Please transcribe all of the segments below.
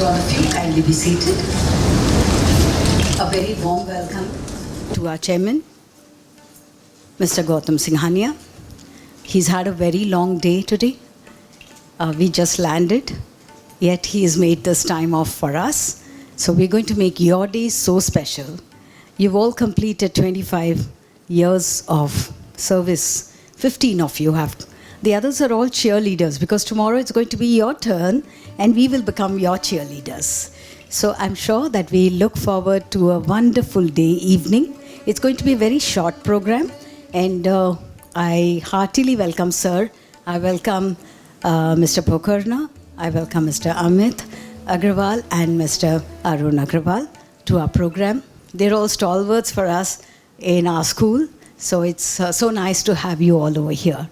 all of you. Kindly be seated. A very warm welcome to our chairman, Mr. Gautam Singhania. He's had a very long day today. We just landed, yet he has made this time off for us. So we're going to make your day so special. You've all completed 25 years of service. 15 of you have. The others are all cheerleaders, because tomorrow it's going to be your turn and we will become your cheerleaders. So I'm sure that we look forward to a wonderful day, evening. It's going to be a very short program, and I heartily welcome Sir. I welcome Mr. Pokarna. I welcome Mr. Amit Agrawal and Mr. Arun Agrawal to our program. They're all stalwarts for us in our school, so it's so nice to have you all over here.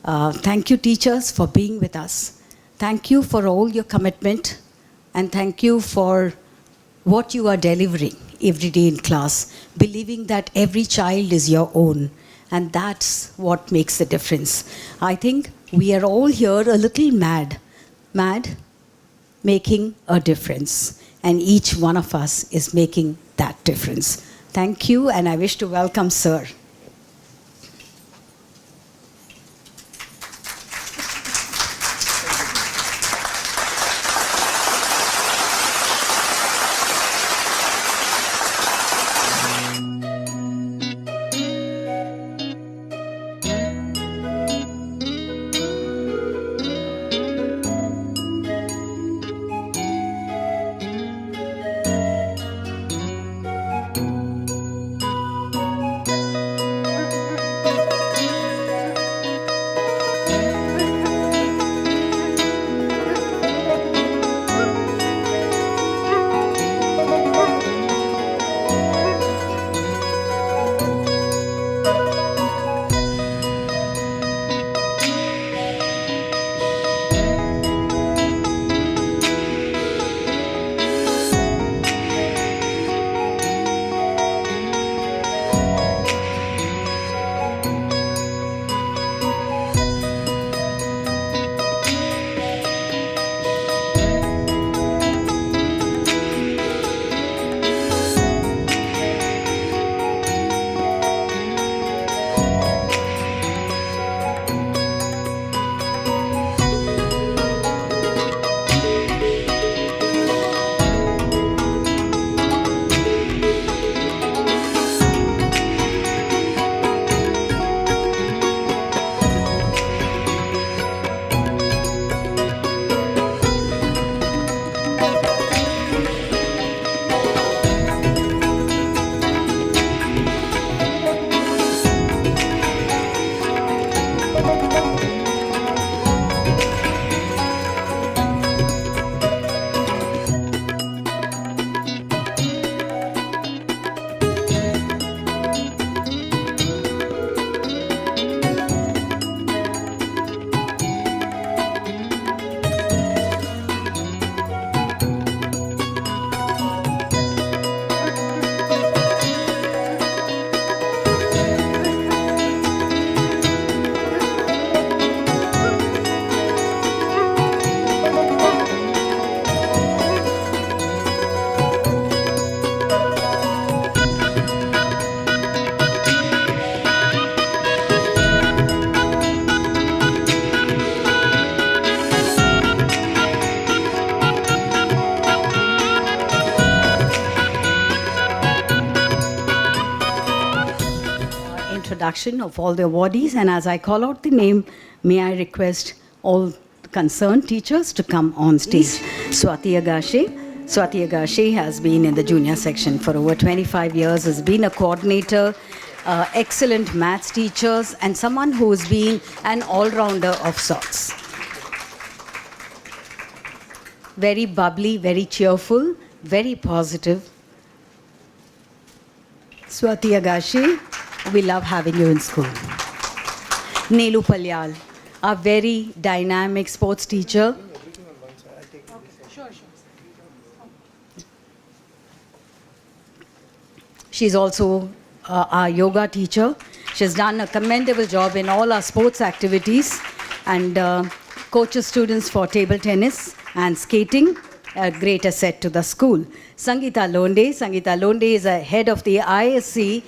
Thank you, teachers, for being with us. Thank you for all your commitment, and thank you for what you are delivering every day in class, believing that every child is your own, and that's what makes the difference. I think we are all here a little mad, making a difference, and each one of us is making that difference. Thank you, and I wish to welcome Sir. Of all the awardees, and as I call out the name, may I request all concerned teachers to come on stage. Swati Agashi. Swati Agashi has been in the junior section for over 25 years, has been a coordinator, excellent maths teachers, and someone who's been an all-rounder of sorts. Very bubbly, very cheerful, very positive. Swati Agashi, we love having you in school. Nelu Palyal, a very dynamic sports teacher. She's also our yoga teacher. She's done a commendable job in all our sports activities and coaches students for table tennis and skating. a great asset to the school. Sangeeta Londe is a head of the ISC,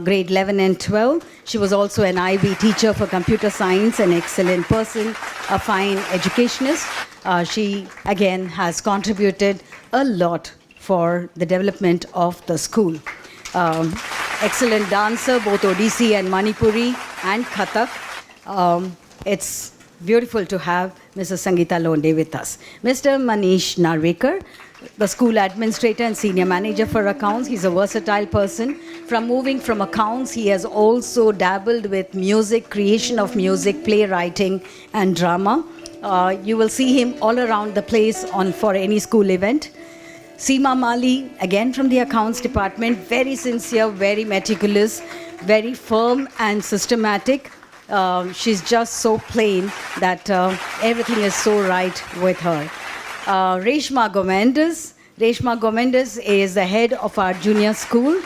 grade 11 and 12. She was also an IB teacher for computer science, an excellent person, a fine educationist. She, again, has contributed a lot for the development of the school. Excellent dancer, both Odissi and Manipuri and Kathak. It's beautiful to have Mrs. Sangeeta Londe with us. Mr. Manisha Gaikwad, the school administrator and senior manager for accounts. He's a versatile person. From moving from accounts, he has also dabbled with music, creation of music, playwriting, and drama. You will see him all around the place for any school event. Seema Mali, again from the accounts department, very sincere, very meticulous, very firm and systematic. She's just so plain that everything is so right with her. Reshma Gomendas. Reshma Gomendas is the head of our junior school.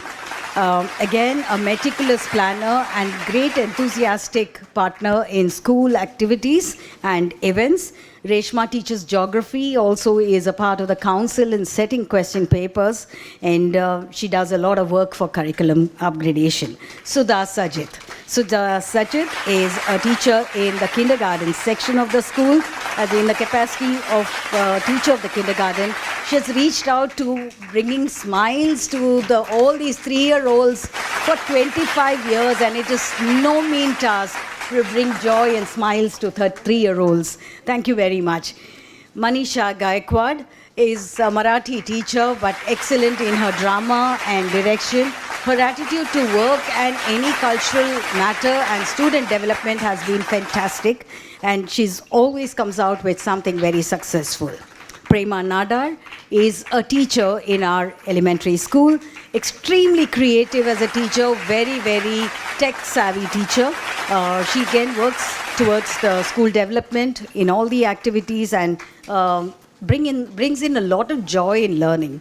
Again, a meticulous planner and great enthusiastic partner in school activities and events. Reshma teaches geography, also is a part of the council in setting question papers, and she does a lot of work for curriculum upgradation. Sudha Sajit. Sudha Sajit is a teacher in the kindergarten section of the school. As in the capacity of teacher of the kindergarten, she has reached out to bringing smiles to all these 3-year-olds for 25 years, and it is no mean task to bring joy and smiles to 3-year-olds. Thank you very much. Manisha Gaikwad is a Marathi teacher, but excellent in her drama and direction. Her attitude to work and any cultural matter and student development has been fantastic, and she's always comes out with something very successful. Prema Nadar is a teacher in our elementary school, extremely creative as a teacher, very, very tech-savvy teacher. She again works towards the school development in all the activities and brings in a lot of joy in learning.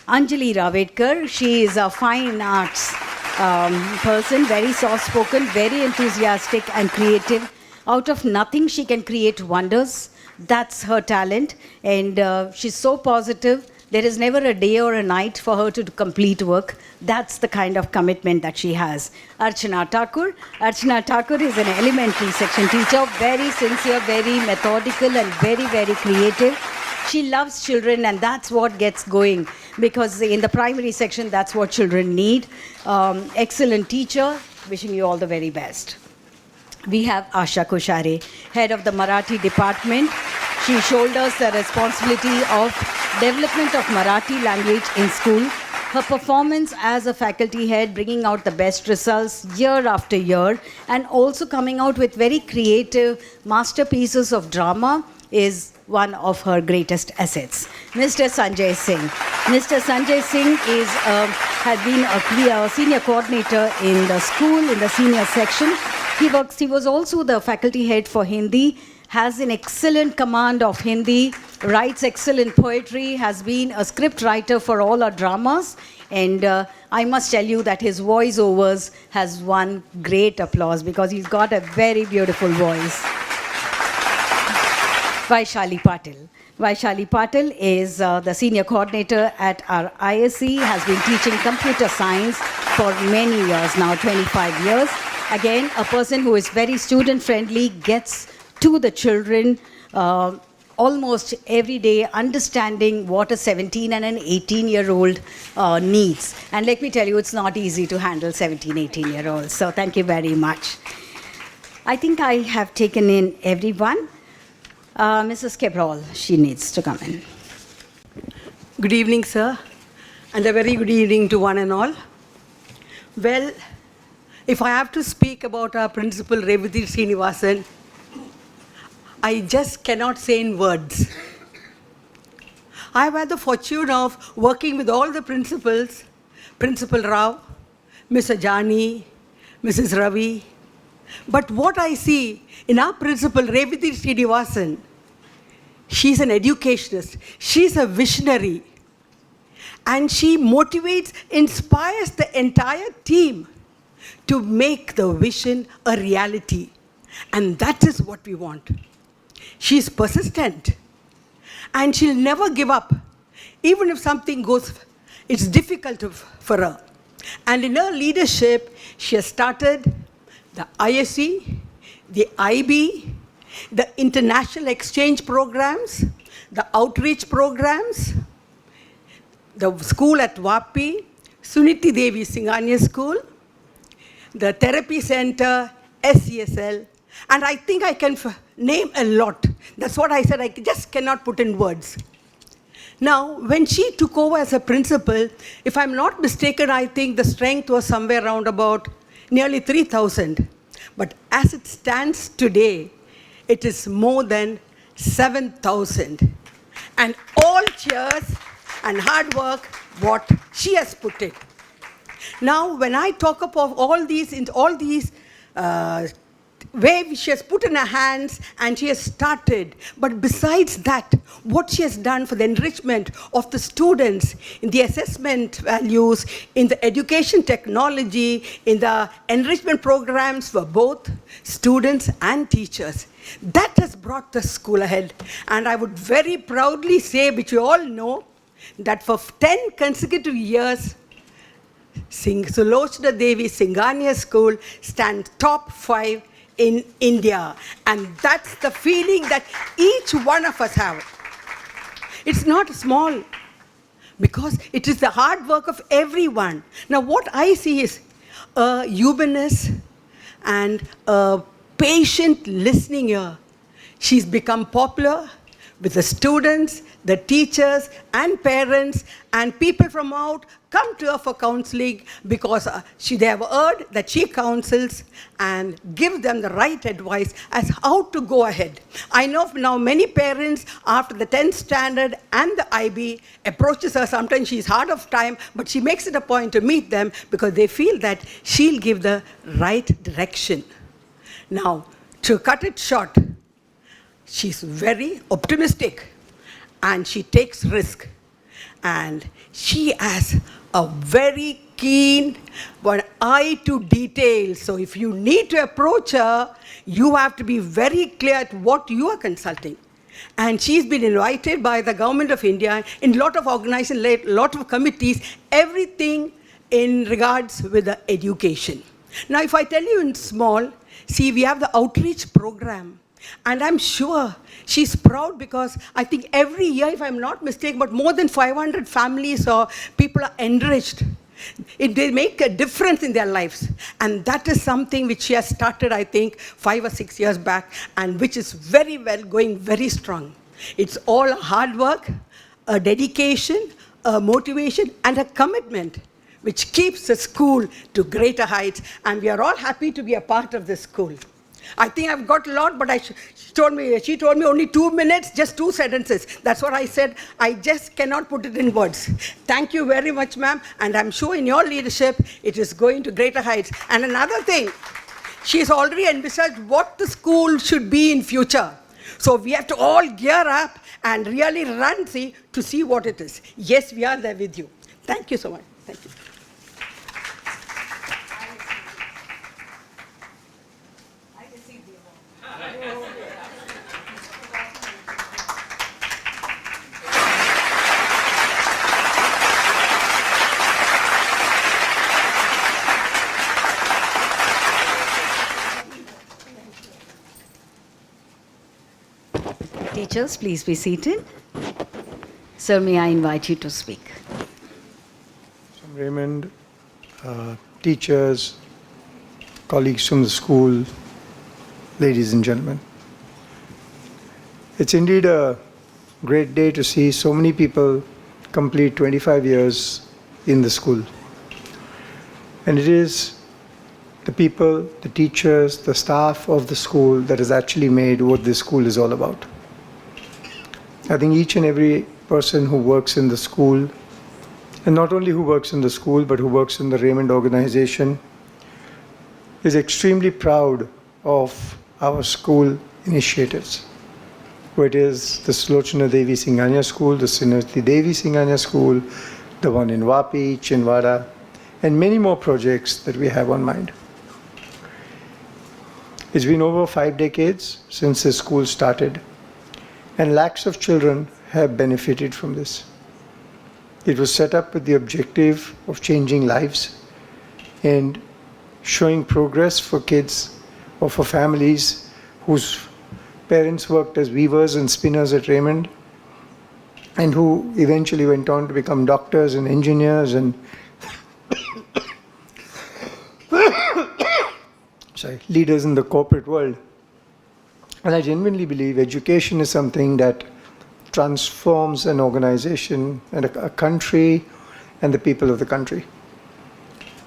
Anjali Ravitker, she is a fine arts person, very soft-spoken, very enthusiastic and creative. Out of nothing, she can create wonders. That's her talent, and she's so positive. There is never a day or a night for her to complete work. That's the kind of commitment that she has. Arjuna Takur. Arjuna Takur is an elementary section teacher, very sincere, very methodical, and very, very creative. She loves children, and that's what gets going, because in the primary section, that's what children need. Excellent teacher. Wishing you all the very best. We have Asha Koshare, head of the Marathi department. She shoulders the responsibility of development of Marathi language in school. Her performance as a faculty head, bringing out the best results year after year, and also coming out with very creative masterpieces of drama, is one of her greatest assets. Mr. Sanjay Singh. Mr. Sanjay Singh has been a senior coordinator in the school, in the senior section. He was also the faculty head for Hindi, has an excellent command of Hindi, writes excellent poetry, has been a script writer for all our dramas, and I must tell you that his voiceovers has won great applause because he's got a very beautiful voice. Vaishali Patel. Vaishali Patel is the senior coordinator at our ISC, has been teaching computer science for many years now, 25 years. Again, a person who is very student-friendly, gets to the children almost every day, understanding what a 17 and an 18-year-old needs. And let me tell you, it's not easy to handle 17, 18-year-olds. So thank you very much. I think I have taken in everyone. Mrs. Kebrol, she needs to come in. Good evening, sir, and a very good evening to one and all. Well, if I have to speak about our principal, Revati Srinivasan, I just cannot say in words. I have had the fortune of working with all the principals, Principal Rao, Miss Ajani, Mrs. Ravi. But what I see in our principal, Revati Srinivasan, she's an educationist, she's a visionary, and she motivates, inspires the entire team to make the vision a reality. And that is what we want. She's persistent. And she'll never give up. Even if something goes, it's difficult for her. And in her leadership, she has started the ISE, the IB, the international exchange programs, the outreach programs, the school at Vapi, Suniti Devi Singhania School, the therapy center, SCSL, and I think I can name a lot. That's what I said, I just cannot put in words. Now, when she took over as a principal, if I'm not mistaken, I think the strength was somewhere around about nearly 3,000. But as it stands today, it is more than 7,000. And all cheers and hard work, what she has put in. Now, when I talk about all these where she has put in her hands and she has started. But besides that, what she has done for the enrichment of the students in the assessment values, in the education technology, in the enrichment programs for both students and teachers, that has brought the school ahead. And I would very proudly say, which you all know, that for 10 consecutive years, Sulochana Devi Singhania School stands top 5 in India. And that's the feeling that each one of us have. It's not small, because it is the hard work of everyone. Now what I see is a humanness and a patient listening ear. She's become popular with the students, the teachers and parents, and people from out come to her for counseling because they have heard that she counsels and gives them the right advice as how to go ahead. I know now many parents after the 10th standard and the IB approaches her. Sometimes she's hard of time, but she makes it a point to meet them because they feel that she'll give the right direction. Now, to cut it short, she's very optimistic and she takes risk. And she has a very keen eye to detail. So if you need to approach her, you have to be very clear at what you are consulting. And she's been invited by the Government of India in a lot of organizations, a lot of committees, everything in regards with the education. Now if I tell you in small, see, we have the outreach program. And I'm sure she's proud because I think every year, if I'm not mistaken, but more than 500 families or people are enriched. They make a difference in their lives. And that is something which she has started, I think, 5 or 6 years back, and which is very well going very strong. It's all hard work, a dedication, a motivation, and a commitment which keeps the school to greater heights. And we are all happy to be a part of this school. I think I've got a lot, but she told me only 2 minutes, just 2 sentences. That's what I said. I just cannot put it in words. Thank you very much, ma'am. And I'm sure in your leadership, it is going to greater heights. And another thing, she's already envisaged what the school should be in future. So we have to all gear up and really run to see what it is. Yes, we are there with you. Thank you so much. Thank you. Teachers, please be seated. Sir, may I invite you to speak? Raymond, teachers, colleagues from the school, ladies and gentlemen. It's indeed a great day to see so many people complete 25 years in the school. And it is the people, the teachers, the staff of the school that has actually made what this school is all about. I think each and every person who works in the school, and not only who works in the school, but who works in the Raymond organization, is extremely proud of our school initiatives. Whether it is the Sulochana Devi Singhania School, the Suniti Devi Singhania School, the one in Vapi, Chinwada, and many more projects that we have on mind. It's been over 5 decades since this school started, and lakhs of children have benefited from this. It was set up with the objective of changing lives and showing progress for kids or for families whose parents worked as weavers and spinners at Raymond, and who eventually went on to become doctors and engineers and leaders in the corporate world. And I genuinely believe education is something that transforms an organization and a country and the people of the country.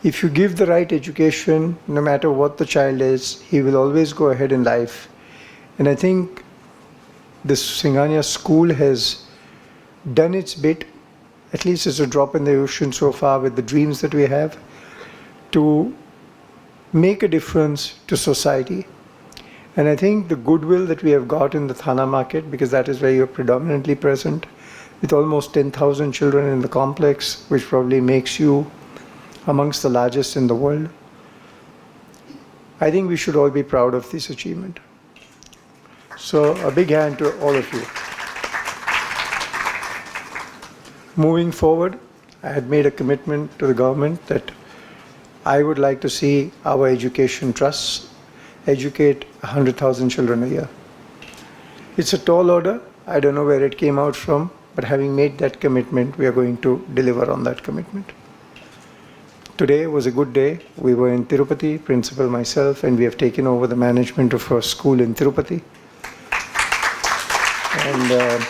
If you give the right education, no matter what the child is, he will always go ahead in life. And I think this Singhania school has done its bit, at least as a drop in the ocean so far with the dreams that we have, to make a difference to society. And I think the goodwill that we have got in the Thana market, because that is where you're predominantly present, with almost 10,000 children in the complex, which probably makes you amongst the largest in the world, I think we should all be proud of this achievement. So a big hand to all of you. Moving forward, I had made a commitment to the government that I would like to see our education trusts educate 100,000 children a year. It's a tall order. I don't know where it came out from, but having made that commitment, we are going to deliver on that commitment. Today was a good day. We were in Tirupati, principal, myself, and we have taken over the management of our school in Tirupati. And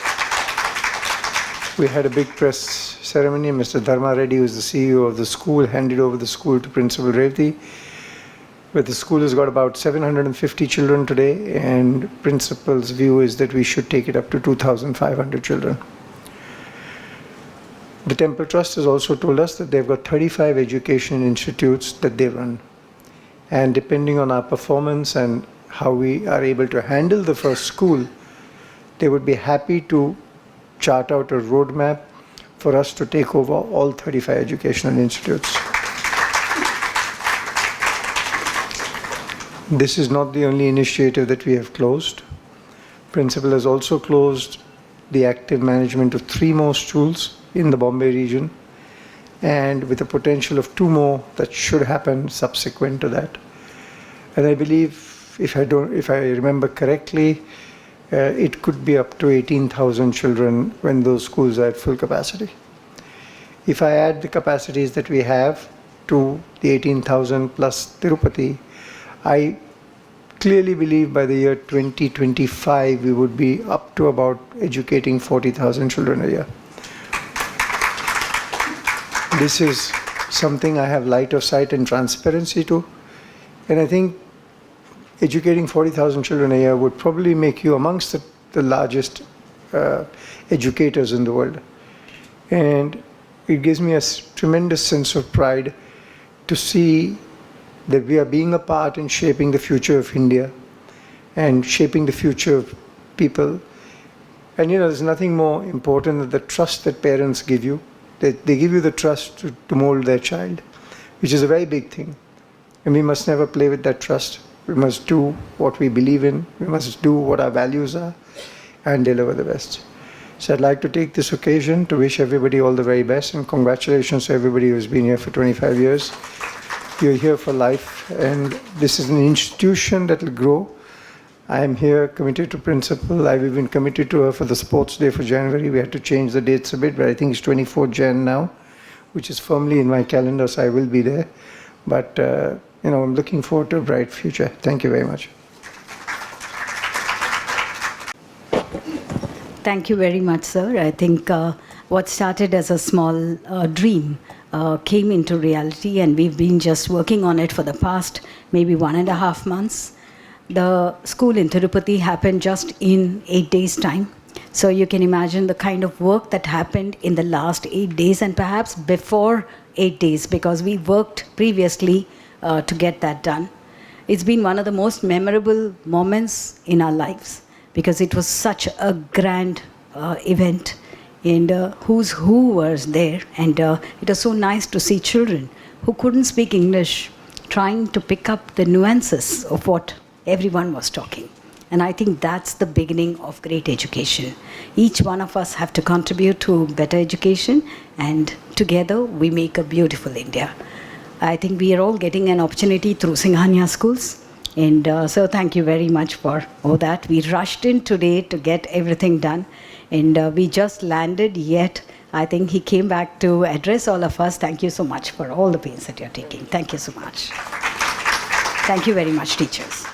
we had a big press ceremony. Mr. Dharma Reddy, who is the CEO of the school, handed over the school to Principal Revati. But the school has got about 750 children today, and principal's view is that we should take it up to 2,500 children. The Temple Trust has also told us that they've got 35 education institutes that they run. And depending on our performance and how we are able to handle the first school, they would be happy to chart out a roadmap for us to take over all 35 educational institutes. This is not the only initiative that we have closed. Principal has also closed the active management of 3 more schools in the Bombay region, and with a potential of 2 more that should happen subsequent to that. And I believe, if I remember correctly, it could be up to 18,000 children when those schools are at full capacity. If I add the capacities that we have to the 18,000 plus Tirupati, I clearly believe by the year 2025 we would be up to about educating 40,000 children a year. This is something I have light of sight and transparency to, and I think educating 40,000 children a year would probably make you amongst the largest educators in the world. And it gives me a tremendous sense of pride to see that we are being a part in shaping the future of India and shaping the future of people. And there's nothing more important than the trust that parents give you. They give you the trust to mold their child, which is a very big thing. And we must never play with that trust. We must do what we believe in. We must do what our values are and deliver the best. So I'd like to take this occasion to wish everybody all the very best, and congratulations to everybody who's been here for 25 years. You're here for life, and this is an institution that will grow. I am here committed to principal. I've even committed to her for the sports day for January. We had to change the dates a bit, but I think it's 24 Jan now, which is firmly in my calendar, so I will be there. But, I'm looking forward to a bright future. Thank you very much. Thank you very much, sir. I think what started as a small dream came into reality, and we've been just working on it for the past maybe 1.5 months. The school in Tirupati happened just in 8 days' time. So you can imagine the kind of work that happened in the last 8 days, and perhaps before 8 days, because we worked previously to get that done. It's been one of the most memorable moments in our lives, because it was such a grand event, and who's who was there, and it was so nice to see children who couldn't speak English trying to pick up the nuances of what everyone was talking. And I think that's the beginning of great education. Each one of us have to contribute to better education, and together we make a beautiful India. I think we are all getting an opportunity through Singhania schools. And so thank you very much for all that. We rushed in today to get everything done. And we just landed, yet I think he came back to address all of us. Thank you so much for all the pains that you're taking. Thank you so much. Thank you very much, teachers.